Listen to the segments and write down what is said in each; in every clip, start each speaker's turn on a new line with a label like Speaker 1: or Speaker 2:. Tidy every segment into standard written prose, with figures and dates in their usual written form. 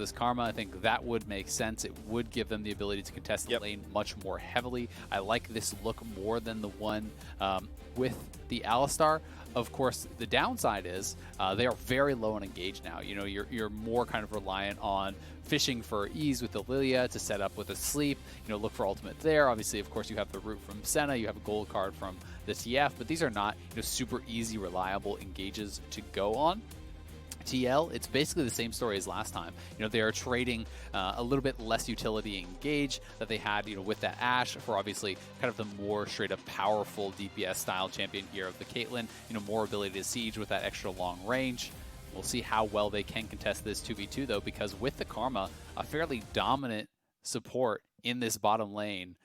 Speaker 1: this Karma. I think that would make sense. It would give them the ability to contest the lane much more heavily. I like this look more than the one with the Alistar. Of course, the downside is they are very low on engage now. You know, you're more kind of reliant on fishing for ease with the Lillia to set up with a sleep. You know, look for ultimate there. Obviously, of course, you have the root from Senna. You have a gold card from the TF, but these are not, you know, super easy, reliable engages to go on. TL, it's basically the same story as last time. You know, they are trading a little bit less utility engage that they had, you know, with that Ashe for obviously kind of the more straight up powerful DPS style champion here of the Caitlyn. You know, more ability to siege with that extra long range. We'll see how well they can contest this 2v2 though, because with the Karma, a fairly dominant support in this bottom lane.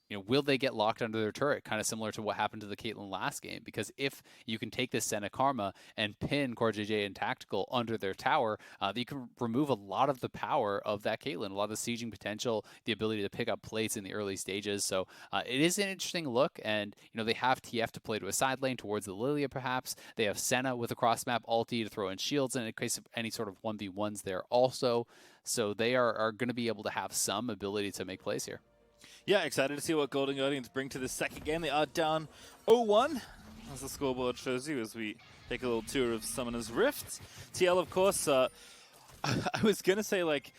Speaker 1: You know, will they get locked under their turret? Kind of similar to what happened to the Caitlyn last game. Because if you can take this Senna Karma and pin CoreJJ and Tactical under their tower, you can remove a lot of the power of that Caitlyn, a lot of the sieging potential, the ability to pick up plates in the early stages. So it is an interesting look. And, you know, they have TF to play to a side lane towards the Lillia perhaps. They have Senna with a cross-map ulti to throw in shields in case of any sort of 1v1s there also. So they are going to be able to have some ability to make plays here.
Speaker 2: Yeah, excited to see what Golden Guardians bring to this second game. They are down 0-1, as the scoreboard shows you, as we take a little tour of Summoner's Rift. TL, of course, I was going to say, like,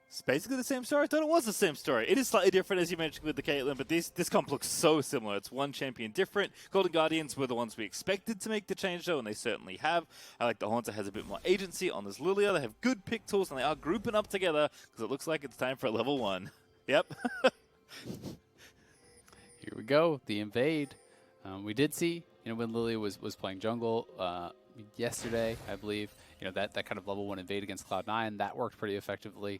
Speaker 2: it's basically the same story. I thought it was the same story. It is slightly different, as you mentioned, with the Caitlyn, but this comp looks so similar. It's one champion different. Golden Guardians were the ones we expected to make the change, though, and they certainly have. I like the Hauntzer has a bit more agency on this Lillia. They have good pick tools, and they are grouping up together, because it looks like it's time for a level 1. Yep.
Speaker 1: Here we go, the invade. We did see, you know, when Lillia was playing jungle yesterday, I believe, you know, that kind of level 1 invade against Cloud9, that worked pretty effectively.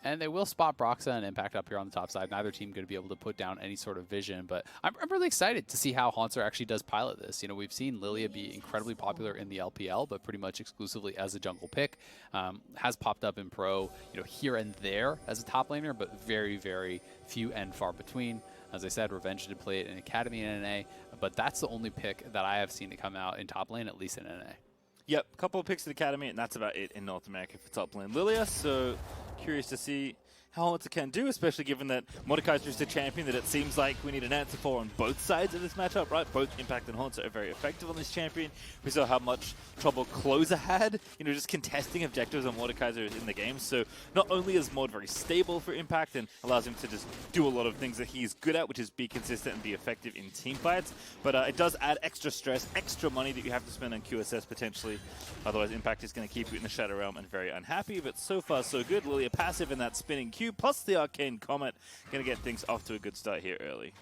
Speaker 1: And they will spot Broxah and Impact up here on the top side. Neither team going to be able to put down any sort of vision, but I'm really excited to see how Hauntzer actually does pilot this. You know, we've seen Lillia be incredibly popular in the LPL, but pretty much exclusively as a jungle pick. Has popped up in pro, you know, here and there as a top laner, but very, very few and far between. As I said, Revenge did play it in Academy and NA, but that's the only pick that I have seen it come out in top lane, at least in NA.
Speaker 2: Yep, a couple of picks in Academy, and that's about it in North America for top lane Lillia. So curious to see how Hauntzer can do, especially given that Mordekaiser is the champion that it seems like we need an answer for on both sides of this matchup, right? Both Impact and Hauntzer are very effective on this champion. We saw how much trouble Closer had, you know, just contesting objectives on Mordekaiser in the game. So not only is Mord very stable for Impact and allows him to just do a lot of things that he's good at, which is be consistent and be effective in team fights, but it does add extra stress, extra money that you have to spend on QSS potentially. Otherwise, Impact is going to keep you in the Shadow Realm and very unhappy, but so far so good. Lillia passive in that spinning Q, plus the Arcane Comet, going to get things off to a good start here early.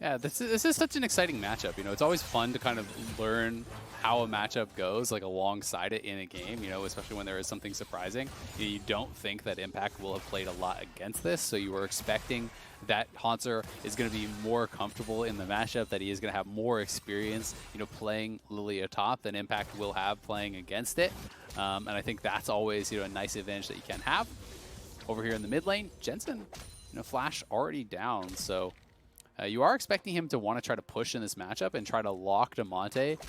Speaker 1: Yeah, this is such an exciting matchup. You know, it's always fun to kind of learn how a matchup goes, like alongside it in a game, you know, especially when there is something surprising. You don't think that Impact will have played a lot against this, so you were expecting that Hauntzer is going to be more comfortable in the matchup, that he is going to have more experience, you know, playing Lillia top than Impact will have playing against it. And I think that's always, you know, a nice advantage that you can have. Over here in the mid lane, Jensen, you know, Flash already down, so you are expecting him to want to try to push in this matchup and try to lock Damonte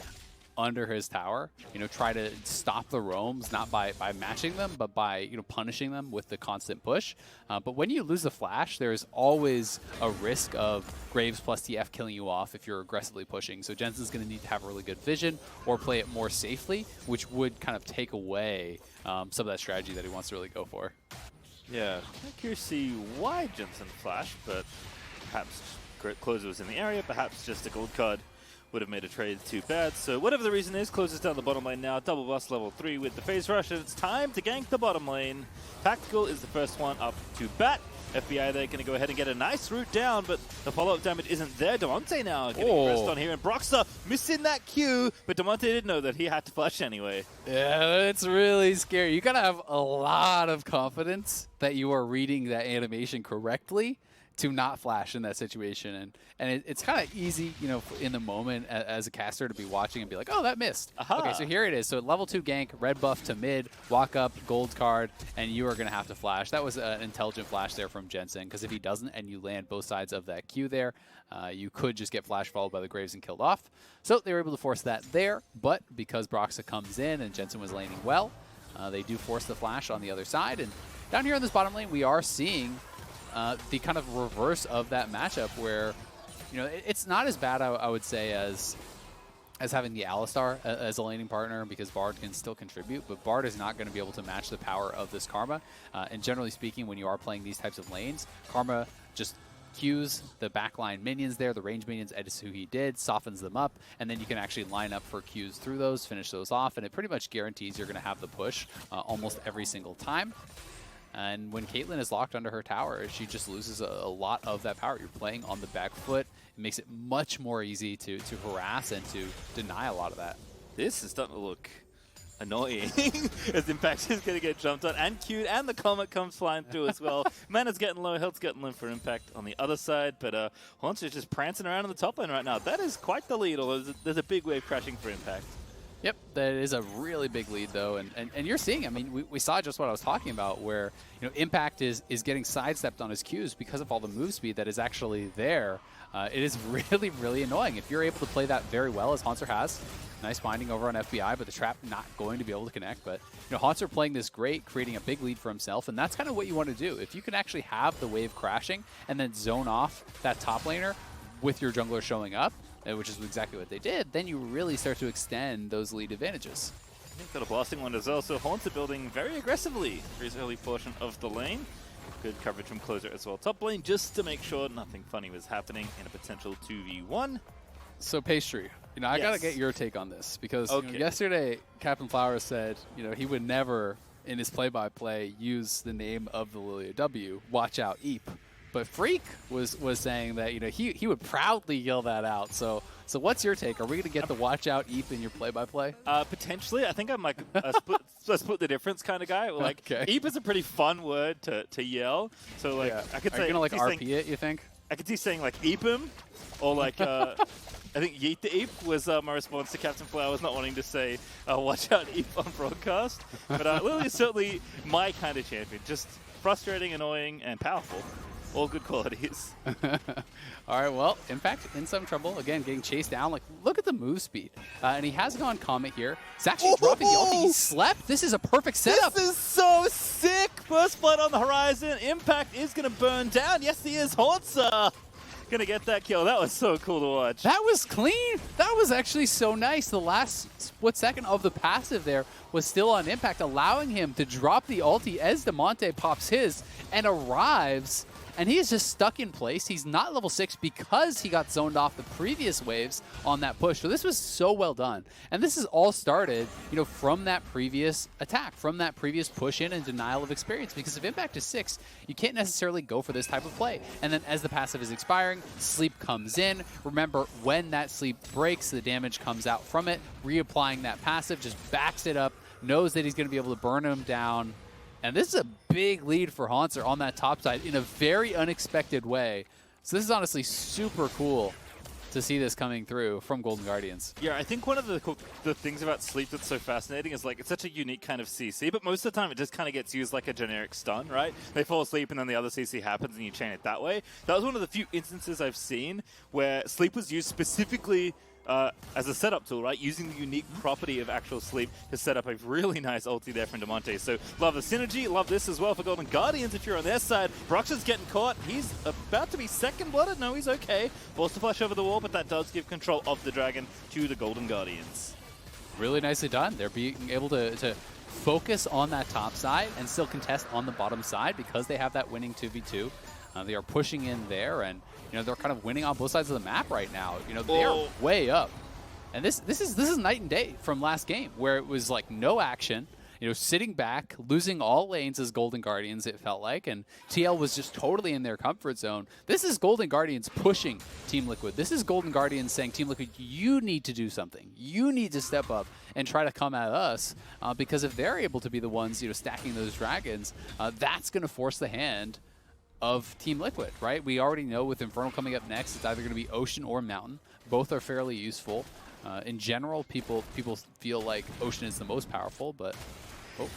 Speaker 1: under his tower, you know, try to stop the roams, not by matching them, but by, you know, punishing them with the constant push. But when you lose the Flash, there's always a risk of Graves plus TF killing you off if you're aggressively pushing. So Jensen's going to need to have really good vision or play it more safely, which would kind of take away some of that strategy that he wants to really go for.
Speaker 2: Yeah, I'm curious to see why Jensen flashed, but perhaps Closer was in the area, perhaps just a gold card would have made a trade too bad. So whatever the reason is, Closer's down the bottom lane now, double bust level 3 with the phase rush, and it's time to gank the bottom lane. Tactical is the first one up to bat. FBI they're going to go ahead and get a nice root down, but the follow-up damage isn't there. Damonte now getting rest on here, and Broxah missing that Q, but Damonte did know that he had to flash anyway.
Speaker 1: Yeah, it's really scary. You got to have a lot of confidence that you are reading that animation correctly to not flash in that situation. And it's kind of easy, you know, in the moment as a caster to be watching and be like, oh, that missed. Okay, so here it is. So level 2 gank, red buff to mid, walk up, gold card, and you are going to have to flash. That was an intelligent flash there from Jensen, because if he doesn't and you land both sides of that Q there, you could just get flash followed by the Graves and killed off. So they were able to force that there, but because Broxah comes in and Jensen was laning well, They do force the flash on the other side, and down here in this bottom lane, we are seeing the kind of reverse of that matchup where, you know, it's not as bad, I would say, as having the Alistar as a laning partner, because Bard can still contribute, but Bard is not going to be able to match the power of this Karma. And generally speaking, when you are playing these types of lanes, Karma just Qs the backline minions there, the range minions, as huhi did, softens them up, and then you can actually line up for Qs through those, finish those off, and it pretty much guarantees you're going to have the push almost every single time. And when Caitlyn is locked under her tower, she just loses a lot of that power. You're playing on the back foot. It makes it much more easy to harass and to deny a lot of that.
Speaker 2: This is starting to look annoying as Impact is going to get jumped on and queued, and the Comet comes flying through as well. Mana's getting low, health's getting low for Impact on the other side, but Hauntzer is just prancing around in the top lane right now. That is quite the lead, although there's a big wave crashing for Impact.
Speaker 1: Yep, that is a really big lead, though, and you're seeing, I mean, we saw just what I was talking about, where, you know, Impact is getting sidestepped on his Qs because of all the move speed that is actually there. It is really, really annoying. If you're able to play that very well, as Hauntzer has, nice binding over on FBI, but the trap not going to be able to connect. But, you know, Hauntzer playing this great, creating a big lead for himself, and that's kind of what you want to do. If you can actually have the wave crashing and then zone off that top laner with your jungler showing up, which is exactly what they did, then you really start to extend those lead advantages.
Speaker 2: I think got a blasting one as well, so Hauntzer building very aggressively for his early portion of the lane. Good coverage from Closer as well. Top lane just to make sure nothing funny was happening in a potential 2v1.
Speaker 1: So Pastry, you know, I gotta get your take on this, because you know, yesterday Captain Flowers said, you know, he would never in his play-by-play use the name of the Lillia W, watch out Eep. But Freak was saying that, you know, he would proudly yell that out. So what's your take? Are we going to get the watch out Eep in your play-by-play?
Speaker 2: Potentially. I think I'm like a split the difference kind of guy. Like, okay. Eep is a pretty fun word to yell. So, like, I could say...
Speaker 1: Are you going to, like, RP it, you think?
Speaker 2: I could see saying, like, Eep him, or, like, I think Yeet the Eep was my response to Captain Flowers not wanting to say, watch out Eep on broadcast. But Lily is certainly my kind of champion. Just frustrating, annoying, and powerful. All good qualities.
Speaker 1: All right, well, Impact in some trouble. Again, getting chased down. Like, look at the move speed. And he has gone Comet here. He's actually dropping the ulti. He slept. This is a perfect setup.
Speaker 2: This is so sick. First blood on the horizon. Impact is going to burn down. Yes, he is. Hauntzer going to get that kill. That was so cool to watch.
Speaker 1: That was clean. That was actually so nice. The last split second of the passive there was still on Impact, allowing him to drop the ulti as Damonte pops his and arrives. And he is just stuck in place. He's not level 6 because he got zoned off the previous waves on that push. So this was so well done. And this is all started, you know, from that previous attack, from that previous push in and denial of experience. Because if Impact is 6, you can't necessarily go for this type of play. And then as the passive is expiring, sleep comes in. Remember, when that sleep breaks, the damage comes out from it. Reapplying that passive just backs it up, knows that he's going to be able to burn him down. And this is a big lead for Hauntzer on that top side in a very unexpected way. So this is honestly super cool to see this coming through from Golden Guardians.
Speaker 2: Yeah, I think one of the things about Sleep that's so fascinating is, like, it's such a unique kind of CC, but most of the time it just kind of gets used like a generic stun, right? They fall asleep and then the other CC happens and you chain it that way. That was one of the few instances I've seen where Sleep was used specifically as a setup tool, right? Using the unique property of actual Sleep to set up a really nice ulti there from Damonte. So love the synergy, love this as well for Golden Guardians if you're on their side. Broxah's getting caught. He's about to be second-blooded. No, he's okay. Forced to flash over the wall, but that does give control of the dragon to the Golden Guardians.
Speaker 1: Really nicely done. They're being able to focus on that top side and still contest on the bottom side because they have that winning 2v2. They are pushing in there, and you know, they're kind of winning on both sides of the map right now. You know, they're way up, and this is night and day from last game where it was like no action. You know, sitting back, losing all lanes as Golden Guardians, it felt like, and TL was just totally in their comfort zone. This is Golden Guardians pushing Team Liquid. This is Golden Guardians saying, Team Liquid, you need to do something. You need to step up and try to come at us, because if they're able to be the ones, you know, stacking those dragons, that's going to force the hand of Team Liquid, right? We already know with Infernal coming up next, it's either going to be Ocean or Mountain. Both are fairly useful. In general, people feel like Ocean is the most powerful, but... Oh.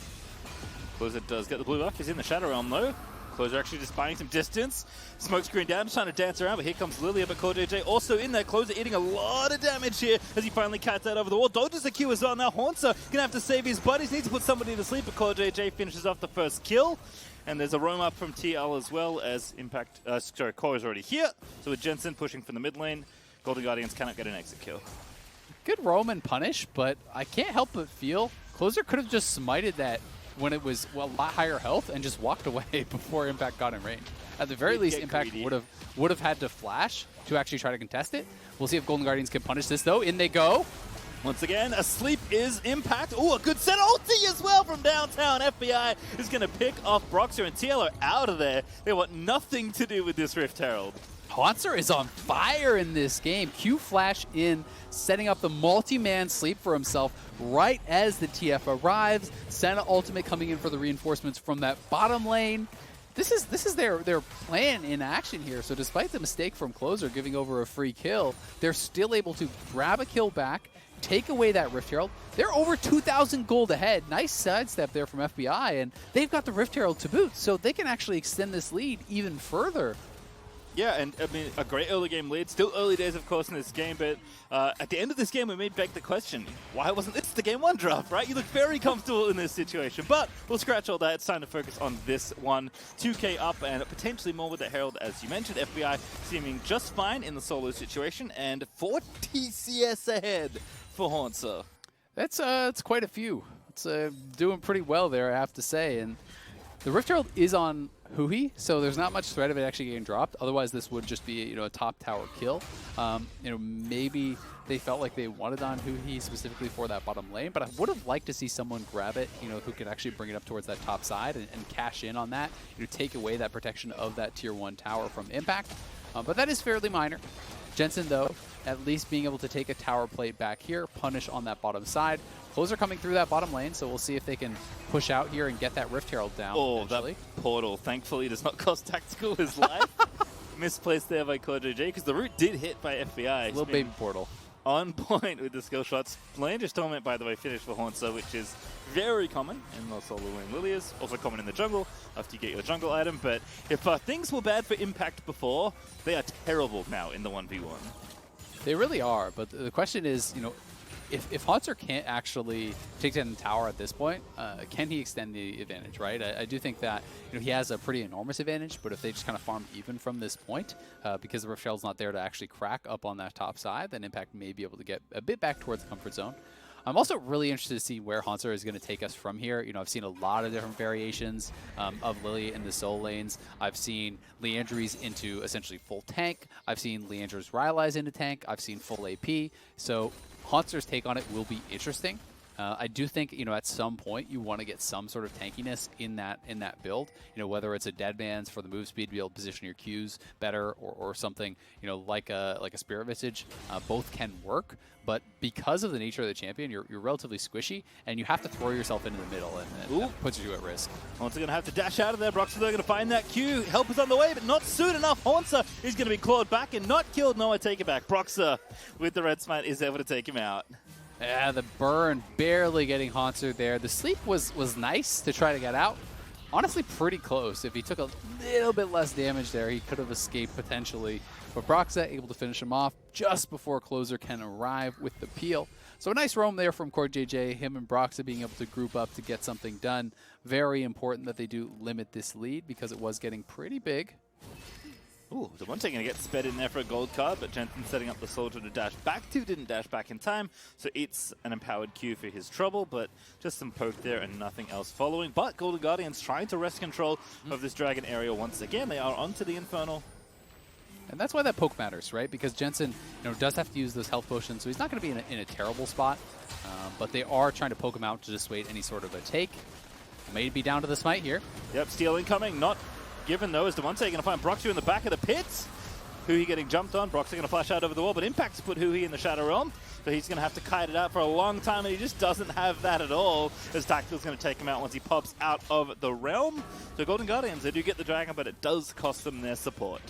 Speaker 2: Blizzard does get the blue buff. He's in the Shadow Realm, though. CoreJJ actually just buying some distance. Smoke screen down, just trying to dance around, but here comes Lillia, but CoreJJ also in there. CoreJJ eating a lot of damage here as he finally cats out over the wall. Dodges the Q as well. Now Hauntzer gonna have to save his buddies. Needs to put somebody to sleep, but CoreJJ finishes off the first kill. And there's a roam up from TL as well as Core is already here. So with Jensen pushing from the mid lane, Golden Guardians cannot get an exit kill.
Speaker 1: Good roam and punish, but I can't help but feel CoreJJ could have just smited that when it was a lot higher health and just walked away before Impact got in range. At the very least, Impact would have had to flash to actually try to contest it. We'll see if Golden Guardians can punish this though. In they go.
Speaker 2: Once again, asleep is Impact. Oh, a good set ulti as well from downtown. FBI is going to pick off Broxah, and TL are out of there. They want nothing to do with this Rift Herald.
Speaker 1: Hauntzer is on fire in this game. Q flash in, setting up the multi-man sleep for himself right as the TF arrives. Senna ultimate coming in for the reinforcements from that bottom lane. This is their plan in action here. So despite the mistake from CoreJJ giving over a free kill, they're still able to grab a kill back, take away that Rift Herald. They're over 2,000 gold ahead. Nice sidestep there from FBI, and they've got the Rift Herald to boot, so they can actually extend this lead even further.
Speaker 2: Yeah, and I mean, a great early game lead. Still early days, of course, in this game, but at the end of this game, we may beg the question, why wasn't this the game one draft, right? You look very comfortable in this situation, but we'll scratch all that. It's time to focus on this one. 2K up and potentially more with the Herald, as you mentioned. FBI seeming just fine in the solo situation, and 40 CS ahead for Hauntzer.
Speaker 1: That's quite a few. It's doing pretty well there, I have to say, and the Rift Herald is on Huhi, so there's not much threat of it actually getting dropped. Otherwise, this would just be a top tower kill. Maybe they felt like they wanted on Huhi specifically for that bottom lane, but I would have liked to see someone grab it, who could actually bring it up towards that top side and cash in on that, take away that protection of that tier 1 tower from Impact. But that is fairly minor. Jensen, though, at least being able to take a tower plate back here, punish on that bottom side. Closer coming through that bottom lane, so we'll see if they can push out here and get that Rift Herald down.
Speaker 2: Oh, eventually. That portal, thankfully, does not cost Tactical his life. Misplaced there by CoreJJ, because the root did hit by FBI.
Speaker 1: Little baby portal.
Speaker 2: On point with the skill shots. Lander's Torment, by the way, finished for Hauntzer, which is very common in the solo lane Lillias. Also common in the jungle after you get your jungle item. But if things were bad for Impact before, they are terrible now in the 1v1.
Speaker 1: They really are, but the question is, if Hauntzer can't actually take down the tower at this point, can he extend the advantage, right? I do think that he has a pretty enormous advantage, but if they just kind of farm even from this point, because the Rift Herald's not there to actually crack up on that top side, then Impact may be able to get a bit back towards the comfort zone. I'm also really interested to see where Hauntzer is going to take us from here. I've seen a lot of different variations of Lillia in the solo lanes. I've seen Leandry's into essentially full tank. I've seen Leandry's Rylai's into tank. I've seen full AP. So Hauntzer's take on it will be interesting. I do think, at some point you want to get some sort of tankiness in that build. Whether it's a Deadman's for the move speed to be able to position your Qs better, or something, like a Spirit Visage. Both can work, but because of the nature of the champion, you're relatively squishy, and you have to throw yourself into the middle, and that puts you at risk.
Speaker 2: Hauntzer going to have to dash out of there. Broxah going to find that Q. Help is on the way, but not soon enough. Hauntzer is going to be clawed back and not killed. No, I take it back. Broxah with the red smite is able to take him out.
Speaker 1: Yeah, the burn barely getting Hauntzer there. The sleep was nice to try to get out. Honestly, pretty close. If he took a little bit less damage there, he could have escaped potentially. But Broxah able to finish him off just before Closer can arrive with the peel. So a nice roam there from CoreJJ. Him and Broxah being able to group up to get something done. Very important that they do limit this lead because it was getting pretty big.
Speaker 2: Ooh, Damonte going to get sped in there for a gold card, but Jensen setting up the soldier to dash back to, didn't dash back in time, so it's an empowered Q for his trouble, but just some poke there and nothing else following. But Golden Guardians trying to wrest control of this dragon area once again. They are onto the Infernal.
Speaker 1: And that's why that poke matters, right? Because Jensen, does have to use those health potions, so he's not going to be in a terrible spot, but they are trying to poke him out to dissuade any sort of a take. May be down to the smite here.
Speaker 2: Yep, steal incoming, not given though, is Damonte going to find Broxah in the back of the pits. Huhi getting jumped on. Broxah going to flash out over the wall, but Impact's put Huhi in the Shadow Realm, so he's going to have to kite it out for a long time, and he just doesn't have that at all, as Tactical's going to take him out once he pops out of the realm. So Golden Guardians, they do get the dragon, but it does cost them their support.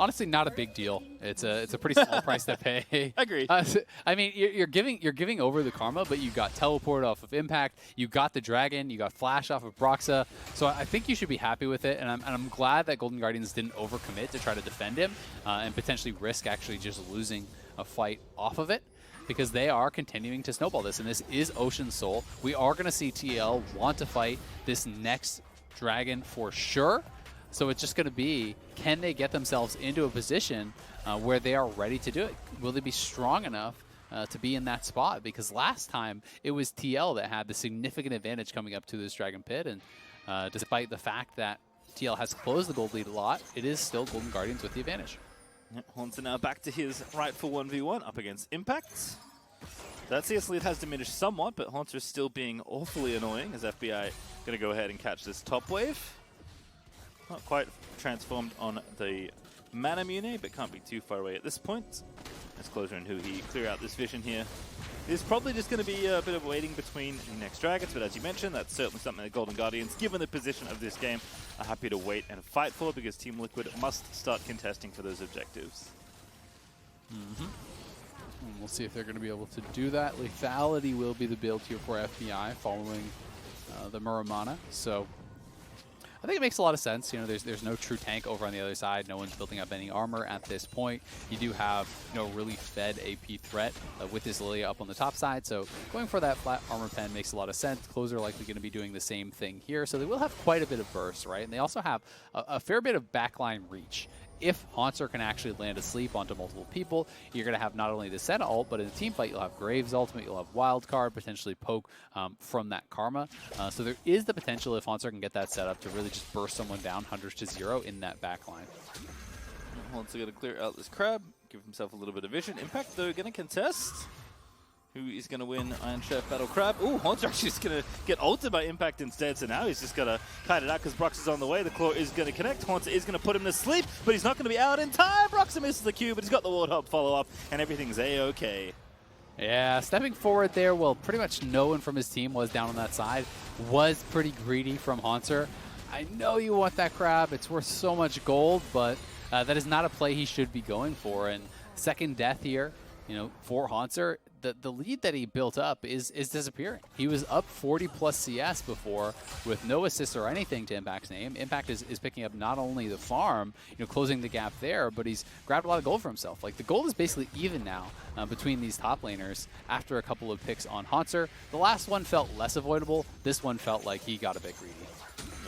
Speaker 1: honestly not a big deal. It's a pretty small price to pay.
Speaker 2: Agreed.
Speaker 1: I mean, you're giving over the karma, but you got teleport off of Impact, you got the dragon, you got flash off of Broxah. So I think you should be happy with it, and I'm glad that Golden Guardians didn't overcommit to try to defend him and potentially risk actually just losing a fight off of it, because they are continuing to snowball this, and this is Ocean Soul. We are going to see TL want to fight this next dragon for sure. So it's just going to be, can they get themselves into a position where they are ready to do it? Will they be strong enough to be in that spot? Because last time it was TL that had the significant advantage coming up to this Dragon Pit, and despite the fact that TL has closed the gold lead a lot, it is still Golden Guardians with the advantage.
Speaker 2: Yep, Hauntzer now back to his rightful 1v1 up against Impact. That CS lead has diminished somewhat, but Hauntzer is still being awfully annoying as FBI going to go ahead and catch this top wave. Not quite transformed on the Mana Mune, but can't be too far away at this point. Let's Closure and huhi clear out this vision here. It's probably just going to be a bit of waiting between the next dragons, but as you mentioned, that's certainly something that Golden Guardians, given the position of this game, are happy to wait and fight for, because Team Liquid must start contesting for those objectives.
Speaker 1: And we'll see if they're going to be able to do that. Lethality will be the build here for FBI following the Muramana. So I think it makes a lot of sense. You know, there's no true tank over on the other side. No one's building up any armor at this point. You do have, you know, really fed AP threat with this Lillia up on the top side. So going for that flat armor pen makes a lot of sense. Closer likely going to be doing the same thing here. So they will have quite a bit of burst, right? And they also have a fair bit of backline reach. If Hauntzer can actually land a sleep onto multiple people, you're going to have not only the Senna ult, but in a team fight, you'll have Graves ultimate, you'll have Wildcard, potentially poke from that Karma. So there is the potential, if Hauntzer can get that set up, to really just burst someone down 100 to 0 in that backline.
Speaker 2: Hauntzer going to clear out this crab, give himself a little bit of vision. Impact, though, going to contest. Who is going to win Iron Chef Battle Crab? Ooh, Hauntzer actually is going to get ulted by Impact instead, so now he's just going to kite it out because Broxah's on the way. The Claw is going to connect. Hauntzer is going to put him to sleep, but he's not going to be out in time. Broxah misses the Q, but he's got the Warthog follow-up, and everything's A-okay.
Speaker 1: Yeah, stepping forward there, well, pretty much no one from his team was down on that side. Was pretty greedy from Hauntzer. I know you want that crab. It's worth so much gold, but that is not a play he should be going for. And second death here, you know, for Hauntzer. The lead that he built up is disappearing. He was up 40 plus CS before with no assist or anything to Impact's name. Impact is picking up not only the farm, you know, closing the gap there, but he's grabbed a lot of gold for himself. Like, the gold is basically even now between these top laners after a couple of picks on Hauntzer. The last one felt less avoidable. This one felt like he got a bit greedy.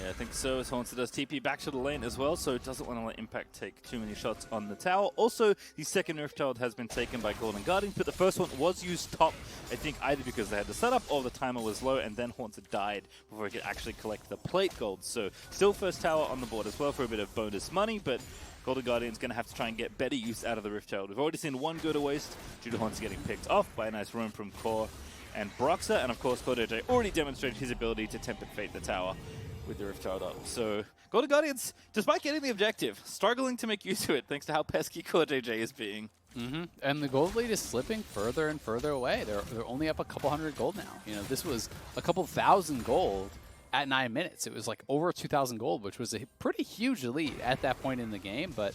Speaker 2: Yeah, I think so, as Hauntzer does TP back to the lane as well, so doesn't want to let Impact take too many shots on the tower. Also, the second Rift Child has been taken by Golden Guardians, but the first one was used top, I think either because they had the setup or the timer was low, and then Hauntzer died before he could actually collect the plate gold. So still first tower on the board as well for a bit of bonus money, but Golden Guardian's going to have to try and get better use out of the Rift Child. We've already seen one go to waste due to Hauntzer getting picked off by a nice roam from Core and Broxah, and of course CoreJJ already demonstrated his ability to temper fate the tower with the Rift Child up. So Golden Guardians, despite getting the objective, struggling to make use of it thanks to how pesky CoreJJ is being.
Speaker 1: And the gold lead is slipping further and further away. They're only up a couple hundred gold now. You know, this was a couple thousand gold at 9 minutes. It was like over 2,000 gold, which was a pretty huge lead at that point in the game. But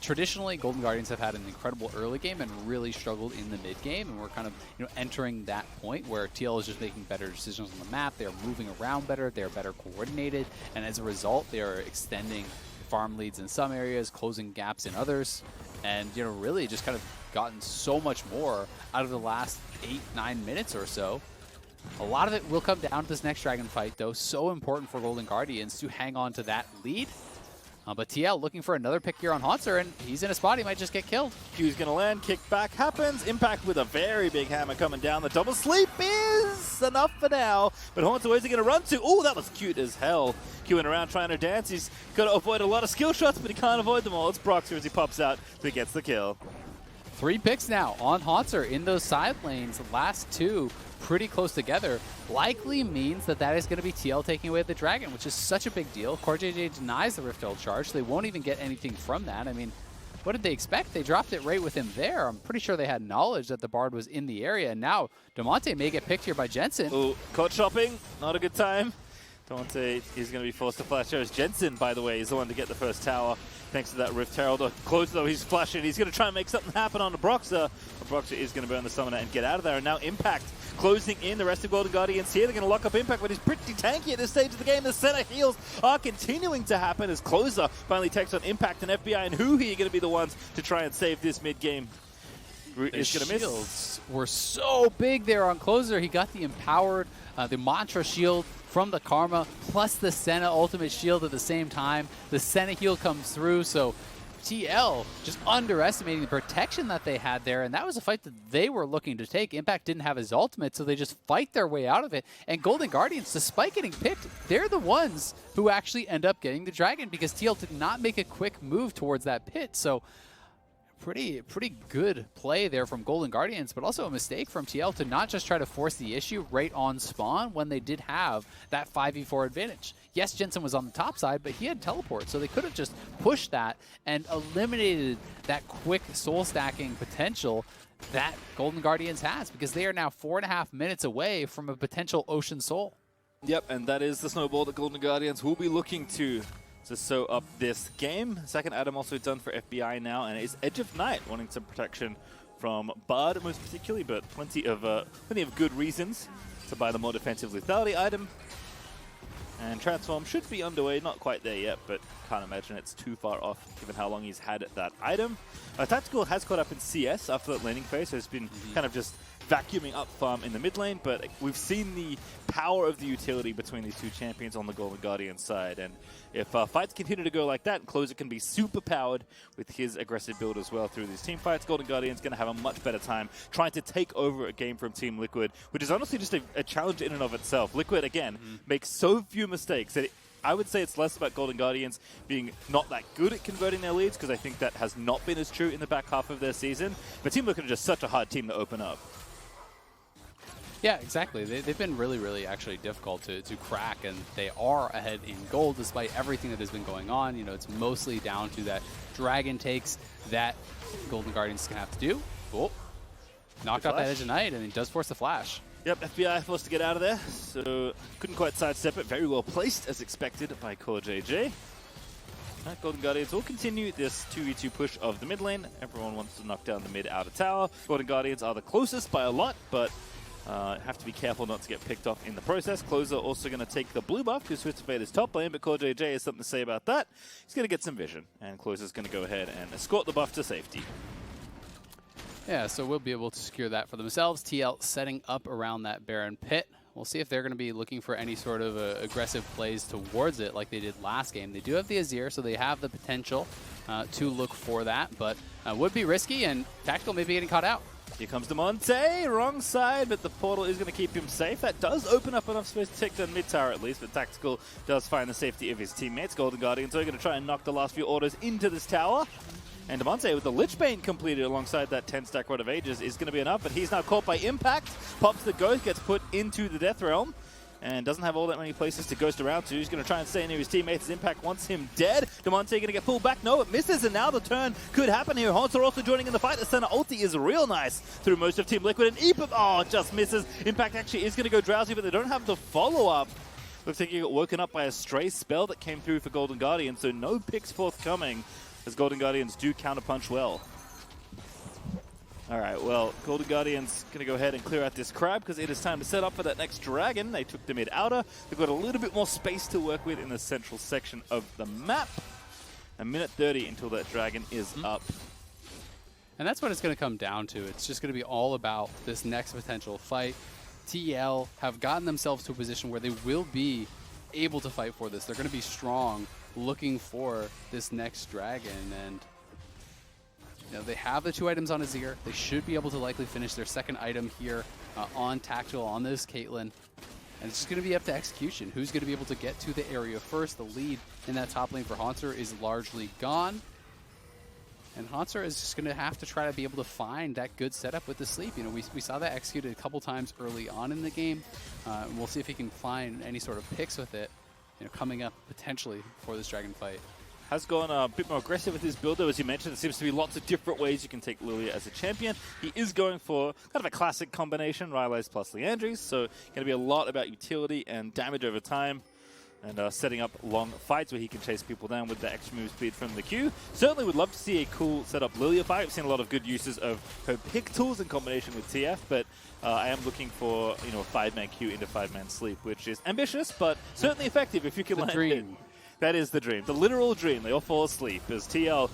Speaker 1: traditionally, Golden Guardians have had an incredible early game and really struggled in the mid game. And we're kind of, you know, entering that point where TL is just making better decisions on the map. They're moving around better. They're better coordinated. And as a result, they are extending farm leads in some areas, closing gaps in others. And, you know, really just kind of gotten so much more out of the last 8-9 minutes or so. A lot of it will come down to this next Dragon fight, though. So important for Golden Guardians to hang on to that lead. But TL looking for another pick here on Hauntzer, and he's in a spot he might just get killed.
Speaker 2: Q's going to land, kick back happens. Impact with a very big hammer coming down. The double sleep is enough for now. But Hauntzer, where's he going to run to? Oh, that was cute as hell. Queuing around trying to dance. He's got to avoid a lot of skill shots, but he can't avoid them all. It's Broxah as he pops out, so he gets the kill.
Speaker 1: 3 picks now on Hauntzer in those side lanes. The last 2 pretty close together. Likely means that is going to be TL taking away the Dragon, which is such a big deal. CoreJJ denies the Rift Herald charge. They won't even get anything from that. I mean, what did they expect? They dropped it right with him there. I'm pretty sure they had knowledge that the Bard was in the area. And now Damonte may get picked here by Jensen.
Speaker 2: Ooh, caught shopping. Not a good time. Damonte is going to be forced to flash here. Jensen, by the way, is the one to get the first tower. Thanks to that Rift Herald. Close though, he's flashing. He's going to try and make something happen on the Broxah. But Broxah is going to burn the Summoner and get out of there. And now Impact closing in. The rest of Golden Guardians here. They're going to lock up Impact, but he's pretty tanky at this stage of the game. The Senna heals are continuing to happen as Closer finally takes on Impact, and FBI and huhi are going to be the ones to try and save this mid-game. Is going to miss.
Speaker 1: Shields were so big there on Closer. He got the Empowered, the Mantra shield from the Karma, plus the Senna ultimate shield at the same time. The Senna heal comes through, so TL just underestimating the protection that they had there, and that was a fight that they were looking to take. Impact didn't have his ultimate, so they just fight their way out of it. And Golden Guardians, despite getting picked, they're the ones who actually end up getting the dragon because TL did not make a quick move towards that pit. So pretty good play there from Golden Guardians, but also a mistake from TL to not just try to force the issue right on spawn when they did have that 5v4 advantage. Yes, Jensen was on the top side, but he had teleport, so they could have just pushed that and eliminated that quick soul stacking potential that Golden Guardians has, because they are now 4.5 minutes away from a potential Ocean Soul.
Speaker 2: Yep, and that is the snowball that Golden Guardians will be looking to sew up this game. Second item also done for FBI now, and it is Edge of Night, wanting some protection from Bard most particularly, but plenty of good reasons to buy the more defensive lethality item. And Transform should be underway, not quite there yet, but can't imagine it's too far off given how long he's had that item. Tactical has caught up in CS after that laning phase, so it's been kind of just vacuuming up farm in the mid lane, but we've seen the power of the utility between these two champions on the Golden Guardian side, and if fights continue to go like that, Closer can be super powered with his aggressive build as well through these team fights. Golden Guardian's going to have a much better time trying to take over a game from Team Liquid, which is honestly just a challenge in and of itself. Liquid, again, makes so few mistakes that I would say it's less about Golden Guardians being not that good at converting their leads, because I think that has not been as true in the back half of their season, but Team Liquid are just such a hard team to open up.
Speaker 1: Yeah, exactly. They've been really actually difficult to crack, and they are ahead in gold despite everything that has been going on. You know, it's mostly down to that dragon takes that Golden Guardians can have to do. Oh, knocked out that Edge of Night, and he does force the flash.
Speaker 2: Yep, FBI forced to get out of there, so couldn't quite sidestep it. Very well placed, as expected by CoreJJ. Golden Guardians will continue this 2v2 push of the mid lane. Everyone wants to knock down the mid outer tower. Golden Guardians are the closest by a lot, but have to be careful not to get picked off in the process. Closer also going to take the blue buff to switch to his top lane, but CoreJJ has something to say about that. He's going to get some vision, and Closer's going to go ahead and escort the buff to safety.
Speaker 1: Yeah, so we'll be able to secure that for themselves. TL setting up around that Baron pit. We'll see if they're going to be looking for any sort of aggressive plays towards it like they did last game. They do have the Azir, so they have the potential to look for that, but would be risky, and Tactical may be getting caught out.
Speaker 2: Here comes Damonte, wrong side, but the portal is going to keep him safe. That does open up enough space to take down mid-tower at least, but Tactical does find the safety of his teammates. Golden Guardians are going to try and knock the last few orders into this tower. And Damonte, with the Lich Bane completed alongside that 10-stack Rod of Ages, is going to be enough, but he's now caught by Impact. Pops the Ghost, gets put into the Death Realm, and doesn't have all that many places to ghost around to. He's going to try and stay near his teammates. Impact wants him dead. Damonte going to get pulled back. No, it misses, and now the turn could happen here. Hauntzer also joining in the fight. The Senna ulti is real nice through most of Team Liquid, and Epip, just misses. Impact actually is going to go drowsy, but they don't have the follow-up. Looks like he got woken up by a stray spell that came through for Golden Guardians, so no picks forthcoming, as Golden Guardians do counterpunch well. Alright, well, Golden Guardians going to go ahead and clear out this crab because it is time to set up for that next dragon. They took the mid-outer. They've got a little bit more space to work with in the central section of the map. A minute 30 until that dragon is up.
Speaker 1: And that's what it's going to come down to. It's just going to be all about this next potential fight. TL have gotten themselves to a position where they will be able to fight for this. They're going to be strong looking for this next dragon, and you know, they have the 2 items on Azir. They should be able to likely finish their second item here on Tactical on this Caitlyn. And it's just going to be up to execution. Who's going to be able to get to the area first? The lead in that top lane for Hauntzer is largely gone. And Hauntzer is just going to have to try to be able to find that good setup with the sleep. You know, we saw that executed a couple times early on in the game. We'll see if he can find any sort of picks with it, you know, coming up potentially for this dragon fight.
Speaker 2: Has gone a bit more aggressive with his build, though, as you mentioned. There seems to be lots of different ways you can take Lillia as a champion. He is going for kind of a classic combination, Rylai's plus Liandry's, so going to be a lot about utility and damage over time. and setting up long fights where he can chase people down with the extra move speed from the Q. Certainly would love to see a cool setup Lillia fight. We've seen a lot of good uses of her pick tools in combination with TF, but I am looking for a 5-man Q into 5-man sleep, which is ambitious, but certainly effective if you can land it. That is the dream, the literal dream. They all fall asleep as TL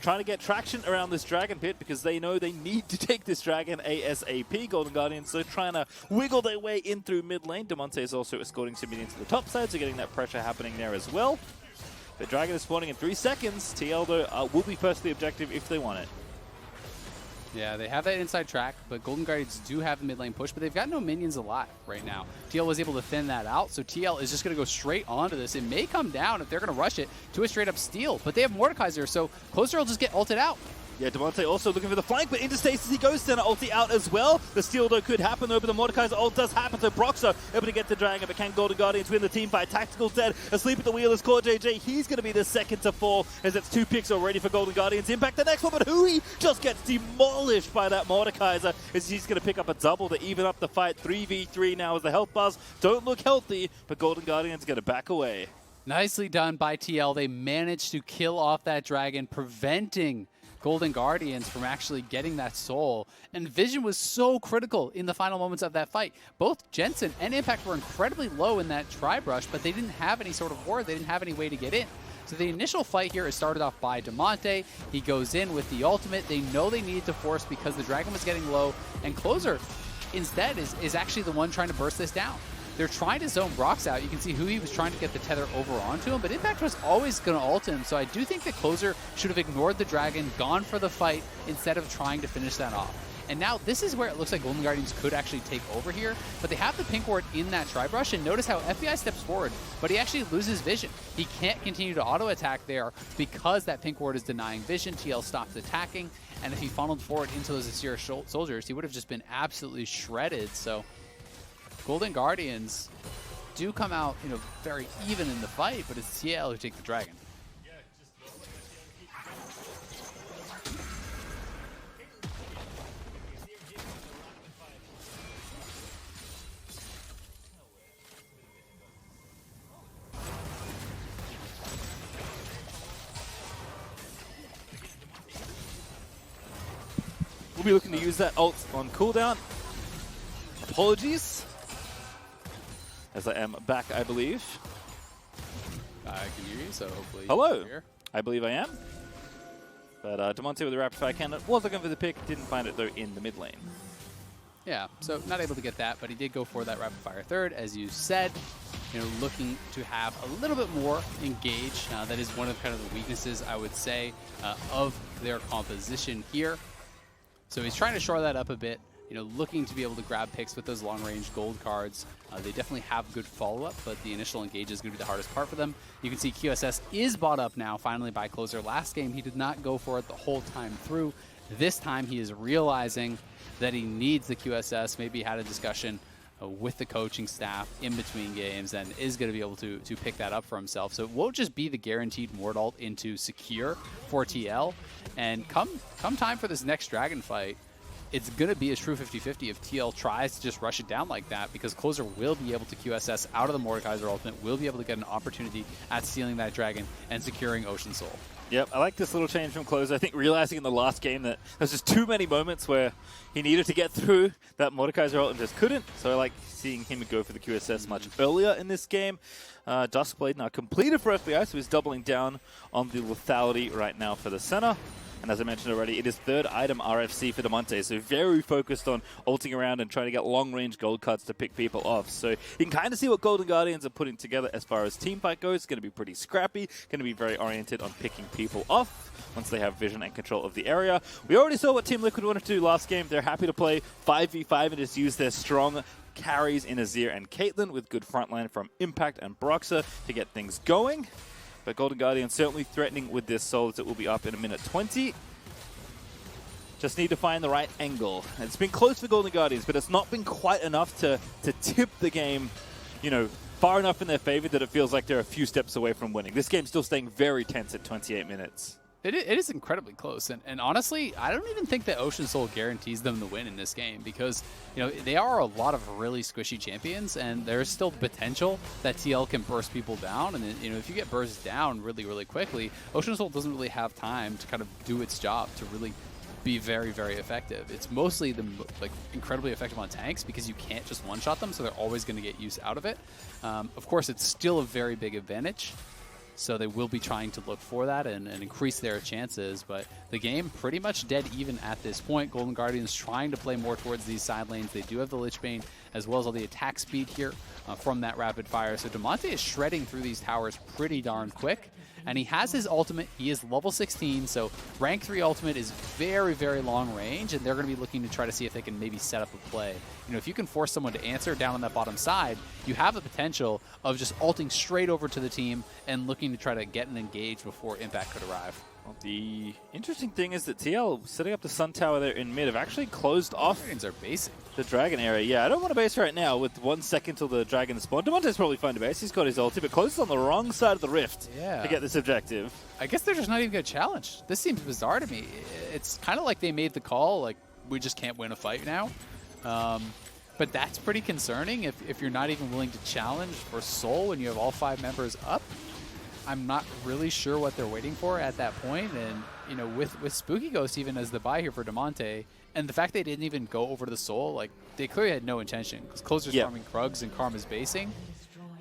Speaker 2: trying to get traction around this Dragon Pit because they know they need to take this Dragon ASAP. Golden Guardians, so trying to wiggle their way in through mid lane. Damonte is also escorting some minions to the top side, so getting that pressure happening there as well. The Dragon is spawning in 3 seconds. TL, though, will be first the objective if they want it.
Speaker 1: Yeah, they have that inside track, but Golden Guardians do have a mid lane push, but they've got no minions alive right now. TL was able to thin that out, so TL is just going to go straight onto this. It may come down if they're going to rush it to a straight up steal, but they have Mordekaiser, so Closer will just get ulted out.
Speaker 2: Yeah, Damonte also looking for the flank, but into stasis he goes. Senna ulti out as well. The steal, though, could happen, though, but the Mordekaiser ult does happen. So Broxah able to get the Dragon, but can Golden Guardians win the team fight? Tactical dead. Asleep at the wheel is CoreJJ. He's going to be the second to fall, as it's 2 picks already for Golden Guardians. Impact the next one, but huhi just gets demolished by that Mordekaiser, as he's going to pick up a double to even up the fight. 3v3 now as the health bars don't look healthy, but Golden Guardians going to back away.
Speaker 1: Nicely done by TL. They managed to kill off that Dragon, preventing Golden Guardians from actually getting that soul. And Vision was so critical in the final moments of that fight. Both Jensen and Impact were incredibly low in that tri-brush, but they didn't have any sort of ward. They didn't have any way to get in. So the initial fight here is started off by Damonte. He goes in with the ultimate. They know they needed to force because the Dragon was getting low. And Closer, instead, is actually the one trying to burst this down. They're trying to zone Broxah out. You can see huhi was trying to get the tether over onto him, but Impact was always going to ult him. So I do think that Closer should have ignored the Dragon, gone for the fight, instead of trying to finish that off. And now this is where it looks like Golden Guardians could actually take over here, but they have the pink ward in that tri-brush, and notice how FBI steps forward, but he actually loses vision. He can't continue to auto-attack there because that pink ward is denying vision. TL stops attacking, and if he funneled forward into those Azir soldiers, he would have just been absolutely shredded. So Golden Guardians do come out, very even in the fight, but it's TL who take the Dragon.
Speaker 2: We'll be looking to use that ult on cooldown. Apologies, as I am back, I believe.
Speaker 1: I can hear you, so hopefully
Speaker 2: hello.
Speaker 1: Here.
Speaker 2: I believe I am. But Damonte with the rapid fire cannon was looking for the pick, didn't find it though in the mid lane.
Speaker 1: Yeah, so not able to get that, but he did go for that rapid fire third, as you said. Looking to have a little bit more engage. That is one of kind of the weaknesses, I would say, of their composition here. So he's trying to shore that up a bit. Looking to be able to grab picks with those long-range gold cards. They definitely have good follow-up, but the initial engage is going to be the hardest part for them. You can see QSS is bought up now, finally, by Closer. Last game, he did not go for it the whole time through. This time, he is realizing that he needs the QSS. Maybe he had a discussion with the coaching staff in between games and is going to be able to pick that up for himself. So it won't just be the guaranteed Mord ult into secure for TL. And come time for this next Dragon fight, it's going to be a true 50-50 if TL tries to just rush it down like that, because Closer will be able to QSS out of the Mordekaiser ultimate, will be able to get an opportunity at stealing that Dragon and securing Ocean Soul.
Speaker 2: Yep, I like this little change from Closer. I think realizing in the last game that there's just too many moments where he needed to get through that Mordekaiser ult and just couldn't. So I like seeing him go for the QSS much earlier in this game. Duskblade now completed for FBI, so he's doubling down on the lethality right now for the Senna. And as I mentioned already, it is third item RFC for Damonte, so very focused on ulting around and trying to get long-range gold cards to pick people off. So you can kind of see what Golden Guardians are putting together as far as team fight goes. It's going to be pretty scrappy, going to be very oriented on picking people off once they have vision and control of the area. We already saw what Team Liquid wanted to do last game. They're happy to play 5v5 and just use their strong carries in Azir and Caitlyn with good frontline from Impact and Broxah to get things going. But Golden Guardian certainly threatening with this soul, as it will be up in a minute 20. Just need to find the right angle. It's been close for Golden Guardians, but it's not been quite enough to tip the game, far enough in their favor that it feels like they're a few steps away from winning. This game's still staying very tense at 28 minutes.
Speaker 1: It is incredibly close, and honestly, I don't even think that Ocean Soul guarantees them the win in this game because, you know, they are a lot of really squishy champions, and there's still the potential that TL can burst people down, and you know, if you get burst down really, really quickly, Ocean Soul doesn't really have time to kind of do its job to really be very, very effective. It's mostly like incredibly effective on tanks because you can't just one-shot them, so they're always going to get use out of it. Of course, it's still a very big advantage. So they will be trying to look for that and increase their chances. But the game pretty much dead even at this point. Golden Guardians trying to play more towards these side lanes. They do have the Lich Bane as well as all the attack speed here from that rapid fire. So Damonte is shredding through these towers pretty darn quick. And he has his ultimate. He is level 16, so rank 3 ultimate is very, very long range, and they're going to be looking to try to see if they can maybe set up a play. You know, if you can force someone to answer down on that bottom side, you have the potential of just ulting straight over to the team and looking to try to get an engage before impact could arrive.
Speaker 2: Well, the interesting thing is that TL, setting up the Sun Tower there in mid, have actually closed off
Speaker 1: Dragons are basing
Speaker 2: the Dragon area. Yeah, I don't want to base right now with 1 second till the Dragon spawn. Damonte's probably fine to base. He's got his ulti, but closes on the wrong side of the rift to get this objective.
Speaker 1: I guess they're just not even going to challenge. This seems bizarre to me. It's kind of like they made the call, like, we just can't win a fight now. But that's pretty concerning if you're not even willing to challenge for Soul when you have all 5 members up. I'm not really sure what they're waiting for at that point. And, you know, with Spooky Ghost even as the buy here for Damonte, and the fact they didn't even go over to the Soul, like, they clearly had no intention. Because Closer's farming Krugs and Karma's basing.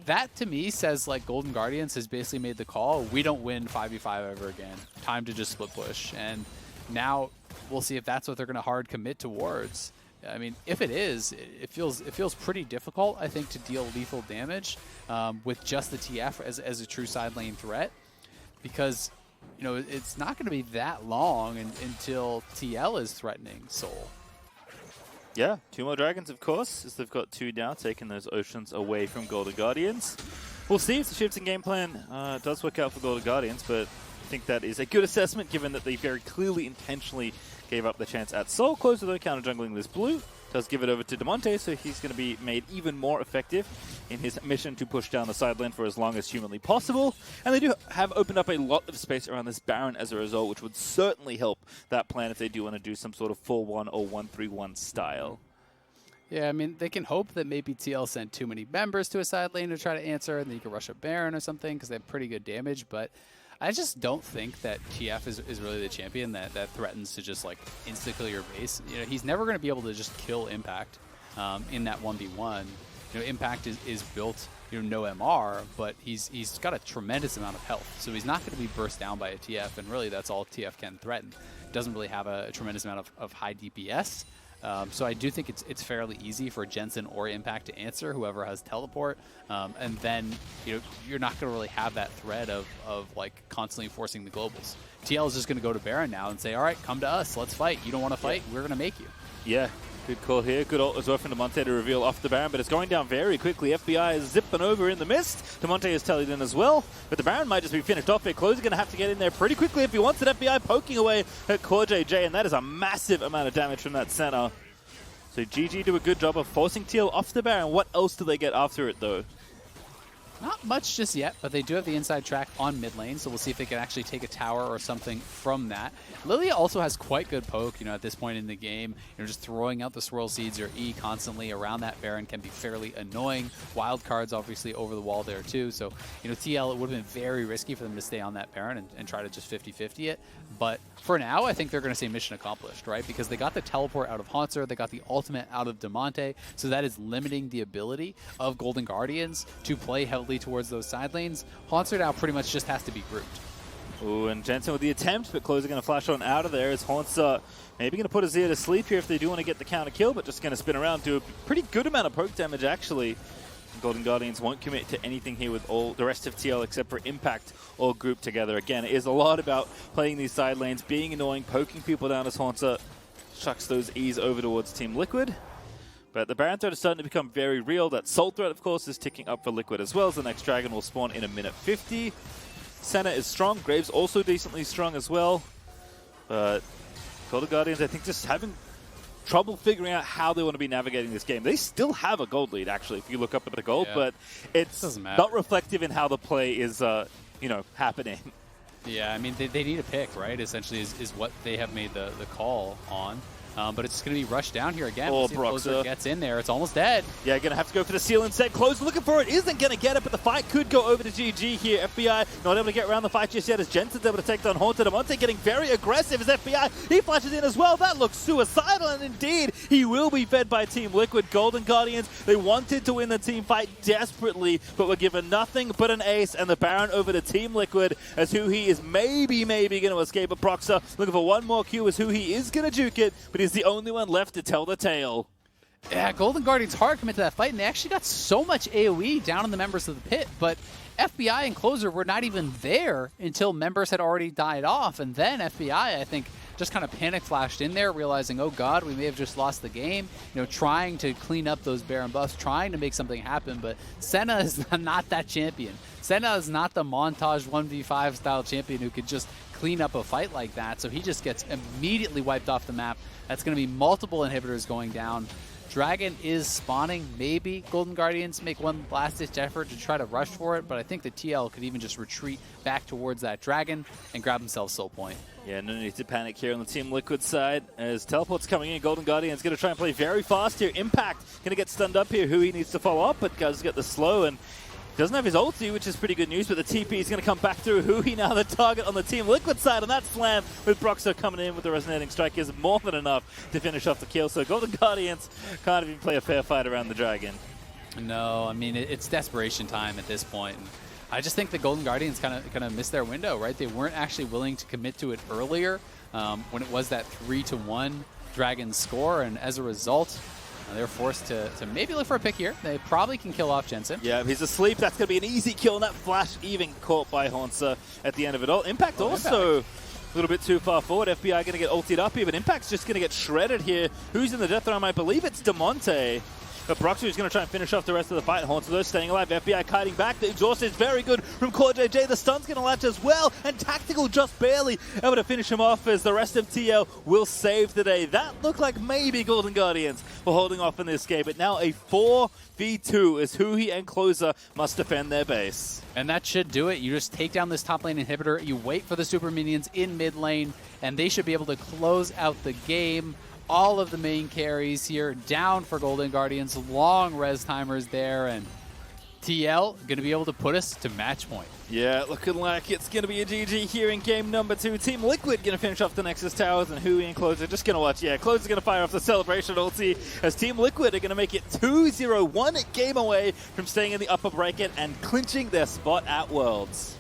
Speaker 1: That, to me, says, like, Golden Guardians has basically made the call. We don't win 5v5 ever again. Time to just split push. And now we'll see if that's what they're going to hard commit towards. I mean, if it is, it feels pretty difficult, I think, to deal lethal damage with just the TF as a true side lane threat, because, you know, it's not going to be that long until TL is threatening Soul.
Speaker 2: Yeah, 2 more Dragons, of course, as they've got 2 down, taking those Oceans away from Golden Guardians. We'll see if the shifts in game plan does work out for Golden Guardians, but I think that is a good assessment given that they very clearly intentionally gave up the chance at Soul. Closer though, counter jungling this blue. Does give it over to Damonte, so he's going to be made even more effective in his mission to push down the side lane for as long as humanly possible. And they do have opened up a lot of space around this Baron as a result, which would certainly help that plan if they do want to do some sort of 4-1 or 1-3-1 style.
Speaker 1: Yeah, I mean, they can hope that maybe TL sent too many members to a side lane to try to answer, and then you can rush a Baron or something because they have pretty good damage, but I just don't think that TF is really the champion that threatens to just, like, insta-kill your base. You know, he's never going to be able to just kill Impact in that 1v1. You know, Impact is built, you know, no MR, but he's got a tremendous amount of health. So he's not going to be burst down by a TF, and really that's all TF can threaten. Doesn't really have a tremendous amount of high DPS. So I do think it's fairly easy for Jensen or Impact to answer whoever has teleport, and then, you know, you're not going to really have that threat of like constantly forcing the globals. TL is just going to go to Baron now and say, all right, come to us, let's fight. You don't want to fight, we're going to make you.
Speaker 2: Yeah, good call here. Good ult as well from Damonte to reveal off the Baron, but it's going down very quickly. FBI is zipping over in the mist. Damonte is tallied in as well, but the Baron might just be finished off here. Closer going to have to get in there pretty quickly if he wants it. FBI poking away at CoreJJ, and that is a massive amount of damage from that Senna. So GG do a good job of forcing TL off the Baron. What else do they get after it, though?
Speaker 1: Not much just yet, but they do have the inside track on mid lane, so we'll see if they can actually take a tower or something from that. Lillia also has quite good poke, you know, at this point in the game. You know, just throwing out the swirl seeds or E constantly around that Baron can be fairly annoying. Wild cards obviously over the wall there too, so, you know, TL, it would have been very risky for them to stay on that Baron and try to just 50-50 it. But for now, I think they're going to say mission accomplished, right? Because they got the teleport out of Hauntzer, they got the ultimate out of Damonte, so that is limiting the ability of Golden Guardians to play heavily towards those side lanes. Hauntzer now pretty much just has to be grouped.
Speaker 2: Ooh, and Jensen with the attempt, but Closer going to flash on out of there as Hauntzer maybe going to put Azir to sleep here if they do want to get the counter kill, but just going to spin around, do a pretty good amount of poke damage actually. Golden Guardians won't commit to anything here with all the rest of TL except for Impact all grouped together. Again, it is a lot about playing these side lanes, being annoying, poking people down as Hauntzer chucks those E's over towards Team Liquid. But the Baron threat is starting to become very real. That Soul threat, of course, is ticking up for Liquid as well, as the next Dragon will spawn in a minute 50. Senna is strong. Graves also decently strong as well. But Golden Guardians, I think, just having trouble figuring out how they want to be navigating this game. They still have a gold lead, actually, if you look up at the gold, but it's not reflective in how the play is, you know, happening.
Speaker 1: Yeah, I mean, they need a pick, right? Essentially is what they have made the call on. But it's going to be rushed down here again.
Speaker 2: Oh,
Speaker 1: Broxah gets in there. It's almost dead.
Speaker 2: Yeah, going to have to go for the seal instead. Close looking for it. Isn't going to get it, but the fight could go over to GG here. FBI not able to get around the fight just yet as Jensen's able to take down Hauntzer. Damonte getting very aggressive as FBI. He flashes in as well. That looks suicidal, and indeed, he will be fed by Team Liquid. Golden Guardians, they wanted to win the team fight desperately, but were given nothing but an ace, and the Baron over to Team Liquid as huhi is maybe going to escape. But Broxah looking for one more Q as huhi is going to juke it, but he's the only one left to tell the tale.
Speaker 1: Yeah, Golden Guardians hard commit to that fight, and they actually got so much AoE down on the members of the pit, but FBI and Closer were not even there until members had already died off, and then FBI, I think, just kind of panic flashed in there, realizing, oh god, we may have just lost the game, you know, trying to clean up those Baron buffs, trying to make something happen, but Senna is not that champion. Senna is not the montage 1v5 style champion who could just clean up a fight like that, so he just gets immediately wiped off the map. That's going to be multiple inhibitors going down. Dragon is spawning. Maybe Golden Guardians make one last-ditch effort to try to rush for it, but I think the TL could even just retreat back towards that Dragon and grab themselves Soul Point.
Speaker 2: Yeah, no need to panic here on the Team Liquid side as Teleport's coming in. Golden Guardian's going to try and play very fast here. Impact going to get stunned up here. huhi needs to follow up, but Guz got the slow and doesn't have his ulti, which is pretty good news, but the TP is going to come back through. huhi now the target on the Team Liquid side, and that slam with Broxah coming in with the resonating strike is more than enough to finish off the kill. So Golden Guardians can't even play a fair fight around the Dragon.
Speaker 1: No, I mean, it's desperation time at this point. And I just think the Golden Guardians kind of missed their window, right? They weren't actually willing to commit to it earlier when it was that 3-1 Dragon score, and as a result, they're forced to maybe look for a pick here. They probably can kill off Jensen.
Speaker 2: Yeah, he's asleep. That's going to be an easy kill, and that flash even caught by Hauntzer at the end of it all. Impact also a little bit too far forward. FBI going to get ulted up here, but Impact's just going to get shredded here. Who's in the death round? I believe it's Damonte. But Broxah is going to try and finish off the rest of the fight. Hauntzer, though, staying alive. FBI kiting back. The exhaust is very good from CoreJJ. The stun's going to latch as well. And Tactical just barely able to finish him off as the rest of TL will save the day. That looked like maybe Golden Guardians were holding off in this game. But now a 4v2 as huhi and Closer must defend their base.
Speaker 1: And that should do it. You just take down this top lane inhibitor. You wait for the super minions in mid lane. And they should be able to close out the game. All of the main carries here down for Golden Guardians. Long res timers there, and TL going to be able to put us to match point.
Speaker 2: Yeah, looking like it's going to be a GG here in game number 2. Team Liquid going to finish off the Nexus Towers, and huhi and Closer just going to watch. Yeah, Closer going to fire off the Celebration ulti as Team Liquid are going to make it 2-0, one game away from staying in the upper bracket and clinching their spot at Worlds.